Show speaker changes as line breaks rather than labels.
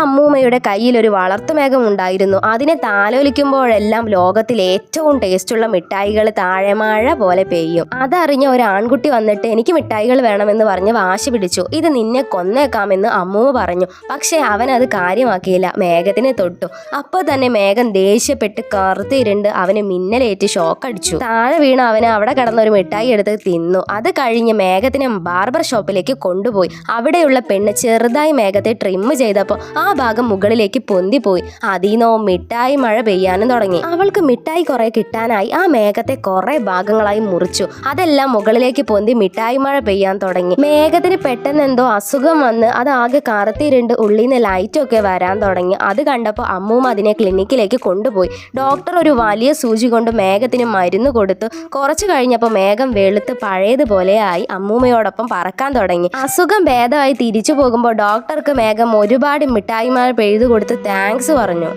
അമ്മൂമ്മയുടെ കയ്യിൽ ഒരു വളർത്തുമേഘം ഉണ്ടായിരുന്നു. അതിനെ താലോലിക്കുമ്പോഴെല്ലാം ലോകത്തിൽ ഏറ്റവും ടേസ്റ്റുള്ള മിഠായികൾ താഴെ മഴ പോലെ പെയ്യും. അതറിഞ്ഞ ഒരു ആൺകുട്ടി വന്നിട്ട് എനിക്ക് മിഠായികൾ വേണമെന്ന് പറഞ്ഞ് വാശി പിടിച്ചു. ഇത് നിന്നെ കൊന്നേക്കാമെന്ന് അമ്മൂമ്മ പറഞ്ഞു. പക്ഷെ അവൻ അത് കാര്യമാക്കിയില്ല. മേഘത്തിനെ തൊട്ടു. അപ്പോൾ തന്നെ മേഘം ദേഷ്യപ്പെട്ട് കറുത്തിരുണ്ട് അവന് മിന്നലേറ്റ് ഷോക്കടിച്ചു. താഴെ വീണ അവന് അവിടെ കിടന്ന ഒരു മിഠായി എടുത്ത് തിന്നു. അത് കഴിഞ്ഞ് മേഘത്തിനെ ബാർബർ ഷോപ്പിലേക്ക് കൊണ്ടുപോയി. അവിടെയുള്ള പെണ്ണ് ചെറുതായി മേഘത്തെ ട്രിം ചെയ്തപ്പോൾ ആ ഭാഗം മുകളിലേക്ക് പൊന്തിപ്പോയി. അതിനോ മിഠായി മഴ പെയ്യാനും തുടങ്ങി. അവൾക്ക് മിഠായി കുറെ കിട്ടാനായി ആ മേഘത്തെ കുറെ ഭാഗങ്ങളായി മുറിച്ചു. അതെല്ലാം മുകളിലേക്ക് പൊന്തി മിഠായി മഴ പെയ്യാൻ തുടങ്ങി. മേഘത്തിന് പെട്ടെന്ന് എന്തോ അസുഖം വന്ന് അതാകെ കറുത്തിരുണ്ട് ഉള്ളിന്ന് ലൈറ്റൊക്കെ വരാൻ തുടങ്ങി. അത് കണ്ടപ്പോൾ അമ്മൂമ്മ അതിനെ ക്ലിനിക്കിലേക്ക് കൊണ്ടുപോയി. ഡോക്ടർ ഒരു വലിയ സൂചി കൊണ്ട് മേഘത്തിന് മരുന്ന് കൊടുത്തു. കുറച്ചു കഴിഞ്ഞപ്പോൾ മേഘം വെളുത്ത് പഴയതുപോലെ ആയി അമ്മൂമ്മയോടൊപ്പം പറക്കാൻ തുടങ്ങി. അസുഖം ഭേദമായി തിരിച്ചു പോകുമ്പോൾ ഡോക്ടർക്ക് മേഘം ഒരുപാട് മിഠായി മഴ പെയ്തു കൊടുത്ത് താങ്ക്സ് പറഞ്ഞു.